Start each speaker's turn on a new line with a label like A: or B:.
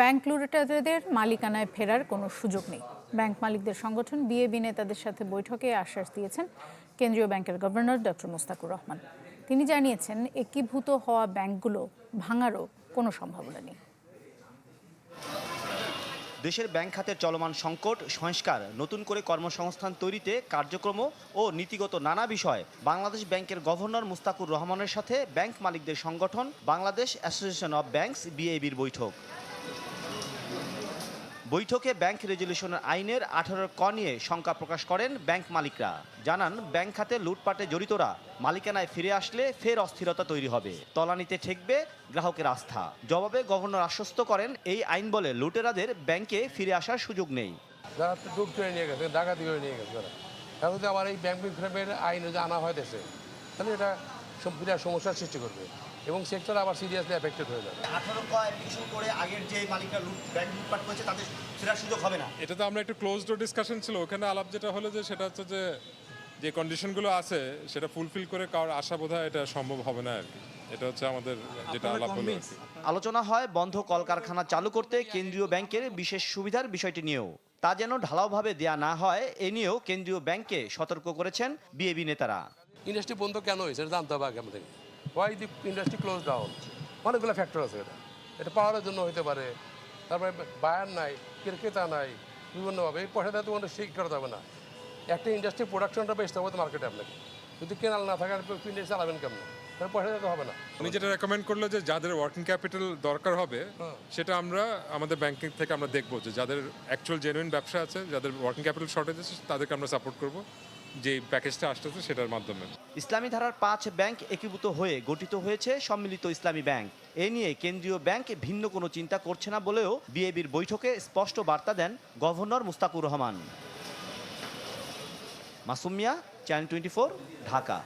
A: Bank লুটেরাদের মালিকানায় ফেরার কোনো সুযোগ নেই। ব্যাংক মালিকদের সংগঠন বিএবি নেতাদের সাথে বৈঠকে আশ্বাস দিয়েছেন কেন্দ্রীয় ব্যাংকের গভর্নর ডক্টর মোস্তাকুর রহমান। তিনি জানিয়েছেন, একীভূত হওয়া ব্যাংকগুলো ভাঙারও কোনো সম্ভাবনা নেই।
B: দেশের ব্যাংক খাতের চলমান সংকট, সংস্কার, নতুন করে কর্মসংস্থান তৈরিতে কার্যক্রম ও নীতিগত নানা বিষয় বাংলাদেশ ব্যাংকের গভর্নর মোস্তাকুর রহমানের সাথে ব্যাংক মালিকদের সংগঠন বাংলাদেশ অ্যাসোসিয়েশন অব ব্যাংকস বিএবির বৈঠক। বৈঠকে ব্যাংক রেজুলেশনের আইনের 18 ক নিয়ে শঙ্কা প্রকাশ করেন ব্যাংক মালিকরা। জানান, ব্যাংক খাতে লুটপাটে জড়িতরা মালিকানায় ফিরে আসলে ফের অস্থিরতা তৈরি হবে, তলানিতে ঠেকবে গ্রাহকের আস্থা। জবাবে গভর্নর আশ্বস্ত করেন, এই আইন বলে লুটেরাদের ব্যাংকে ফিরে আসার সুযোগ নেই।
C: যারা ডুব করে নিয়ে গেছে, ডাকাতি করে নিয়ে গেছে, তারা যদি আবার এই ব্যাংক বিক্রমের আইন যদি আনা হয় দেশে, তাহলে এটা বিরাট সমস্যার সৃষ্টি করবে এবং সেক্টর আবার সিরিয়াসলি এফেক্টেড হয়ে যাবে।
B: 18 ক অ্যাপ্লিকেশন করে আগের যে মালিকরা ব্যাংক লুটপাট করেছে তাদের ফেরার সুযোগ হবে না।
D: এটা তো আমরা একটু ক্লোজ ডোর ডিসকাশন ছিল, ওখানে আলাপ যেটা হলো যে সেটা হচ্ছে যে কন্ডিশনগুলো আছে সেটা ফুলফিল করে কারোর আশা বোধহয় এটা সম্ভব হবে না আর কি। এটা হচ্ছে আমাদের যেটা আলাপ হলো।
B: আলোচনা হয় বন্ধ কলকারখানা চালু করতে কেন্দ্রীয় ব্যাংকের বিশেষ সুবিধার বিষয়টি নিয়েও। তা যেন ঢালাওভাবে দেয়া না হয়, এ নিয়েও কেন্দ্রীয় ব্যাংককে সতর্ক করেছেন বিএবি নেতারা।
C: ইন্ডাস্ট্রি বন্ধ কেন হয়েছে এটা জানতে হবে আগে আমাদের। Why the industry close down, অনেকগুলো ফ্যাক্টর আছে। এটা পাওয়ারের জন্য হতে পারে, তারপরে বায়ার নাই, ক্রেতা নাই, বিভিন্নভাবে এই পয়সা দেওয়া তো ঠিক করা যাবে না। একটা ইন্ডাস্ট্রি প্রোডাকশনটা বেচতে হবে মার্কেটে আপনাকে, যদি কেনাল না থাকে ইন্ডাস্ট্রি চালাবেন কেমন, পয়সা দিতে হবে না।
D: উনি যেটা রেকমেন্ড করলো যে যাদের ওয়ার্কিং ক্যাপিটাল দরকার হবে সেটা আমরা আমাদের ব্যাংকিং থেকে আমরা দেখবো যে যাদের অ্যাকচুয়াল জেনুইন ব্যবসা আছে, যাদের ওয়ার্কিং ক্যাপিটাল শর্টেজ আছে তাদেরকে আমরা সাপোর্ট করব যে প্যাকেজটা আসতেছে সেটার মাধ্যমে।
B: ইসলামী ধারার 5 ব্যাংক একীভূত হয়ে গঠিত হয়েছে সম্মিলিত ইসলামী ব্যাংক। এ নিয়ে কেন্দ্রীয় ব্যাংক ভিন্ন কোনো চিন্তা করছে না বলেও বিএবির বৈঠকে স্পষ্ট বার্তা দেন গভর্নর মোস্তাকুর রহমান। মাসুম মিয়া, চ্যানেল 24, ঢাকা।